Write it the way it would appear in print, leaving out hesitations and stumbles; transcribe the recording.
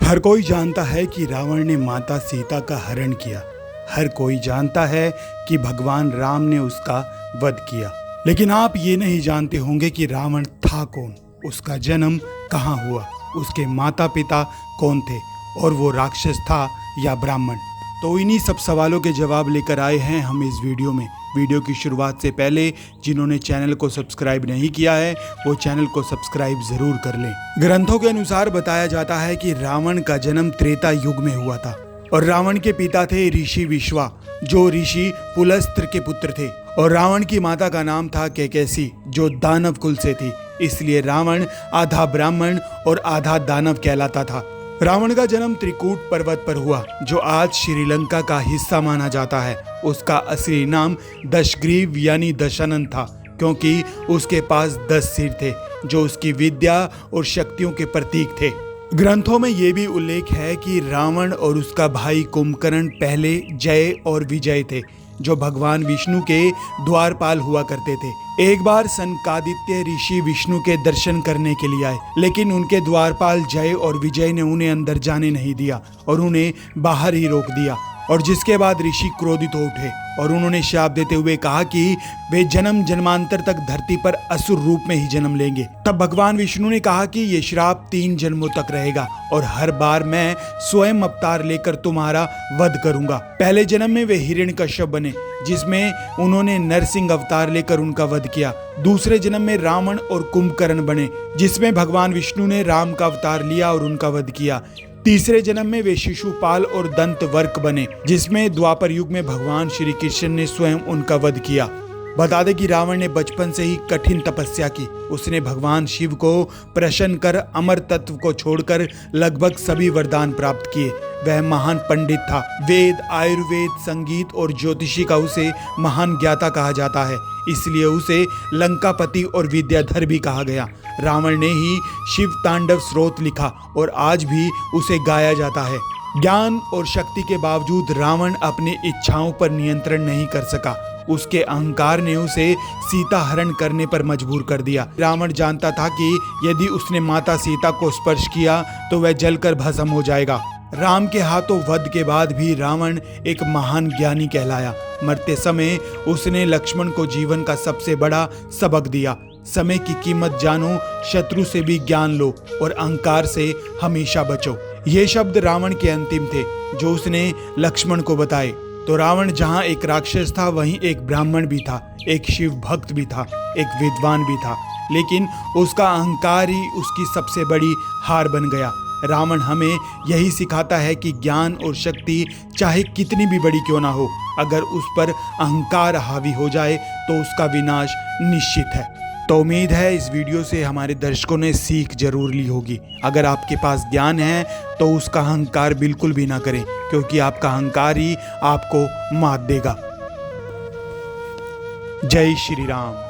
हर कोई जानता है कि रावण ने माता सीता का हरण किया। हर कोई जानता है कि भगवान राम ने उसका वध किया। लेकिन आप ये नहीं जानते होंगे कि रावण था कौन, उसका जन्म कहाँ हुआ, उसके माता पिता कौन थे और वो राक्षस था या ब्राह्मण। तो इन्हीं सब सवालों के जवाब लेकर आए हैं हम इस वीडियो में। वीडियो की शुरुआत से पहले जिन्होंने चैनल को सब्सक्राइब नहीं किया है वो चैनल को सब्सक्राइब जरूर कर लें। ग्रंथों के अनुसार बताया जाता है कि रावण का जन्म त्रेता युग में हुआ था और रावण के पिता थे ऋषि विश्वा, जो ऋषि पुलस्त्य के पुत्र थे, और रावण की माता का नाम था केकैसी, जो दानव कुल से थी। इसलिए रावण आधा ब्राह्मण और आधा दानव कहलाता था। रावण का जन्म त्रिकूट पर्वत पर हुआ, जो आज श्रीलंका का हिस्सा माना जाता है। उसका असली नाम दशग्रीव यानी दशानन था, क्योंकि उसके पास 10 सिर थे, जो उसकी विद्या और शक्तियों के प्रतीक थे। ग्रंथों में यह भी उल्लेख है कि रावण और उसका भाई कुंभकर्ण पहले जय और विजय थे, जो भगवान विष्णु के द्वारपाल हुआ करते थे। एक बार सनकादित्य ऋषि विष्णु के दर्शन करने के लिए आए, लेकिन उनके द्वारपाल जय और विजय ने उन्हें अंदर जाने नहीं दिया और उन्हें बाहर ही रोक दिया। और जिसके बाद ऋषि क्रोधित हो उठे और उन्होंने शाप देते हुए कहा कि वे जन्म जन्मांतर तक धरती पर असुर रूप में ही जन्म लेंगे। तब भगवान विष्णु ने कहा कि ये श्राप 3 जन्मों तक रहेगा और हर बार मैं स्वयं अवतार लेकर तुम्हारा वध करूंगा। पहले जन्म में वे हिरण्यकश्यप बने, जिसमें उन्होंने नरसिंह अवतार लेकर उनका वध किया। दूसरे जन्म में रावण और कुंभकर्ण बने, जिसमें भगवान विष्णु ने राम का अवतार लिया और उनका वध किया। तीसरे जन्म में वे शिशुपाल और दंतवर्क बने, जिसमें द्वापर युग में भगवान श्री कृष्ण ने स्वयं उनका वध किया। बता दें कि रावण ने बचपन से ही कठिन तपस्या की। उसने भगवान शिव को प्रसन्न कर अमर तत्व को छोड़कर लगभग सभी वरदान प्राप्त किए। वह महान पंडित था। वेद, आयुर्वेद, संगीत और ज्योतिषी का उसे महान ज्ञाता कहा जाता है, इसलिए उसे लंकापति और विद्याधर भी कहा गया। रावण ने ही शिव तांडव स्रोत लिखा और आज भी उसे गाया जाता है। ज्ञान और शक्ति के बावजूद रावण अपनी इच्छाओं पर नियंत्रण नहीं कर सका। उसके अहंकार ने उसे सीता हरण करने पर मजबूर कर दिया। रावण जानता था कि यदि उसने माता सीता को स्पर्श किया तो वह जलकर भस्म हो जाएगा। राम के हाथों वध के बाद भी रावण एक महान ज्ञानी कहलाया। मरते समय उसने लक्ष्मण को जीवन का सबसे बड़ा सबक दिया। समय की कीमत जानो, शत्रु से भी ज्ञान लो और अहंकार से हमेशा बचो। ये शब्द रावण के अंतिम थे, जो उसने लक्ष्मण को बताए। तो रावण जहाँ एक राक्षस था, वहीं एक ब्राह्मण भी था, एक शिव भक्त भी था, एक विद्वान भी था। लेकिन उसका अहंकार ही उसकी सबसे बड़ी हार बन गया। रावण हमें यही सिखाता है कि ज्ञान और शक्ति चाहे कितनी भी बड़ी क्यों ना हो, अगर उस पर अहंकार हावी हो जाए तो उसका विनाश निश्चित है। तो उम्मीद है इस वीडियो से हमारे दर्शकों ने सीख जरूर ली होगी। अगर आपके पास ज्ञान है तो उसका अहंकार बिल्कुल भी ना करें, क्योंकि आपका अहंकार ही आपको मात देगा। जय श्री राम।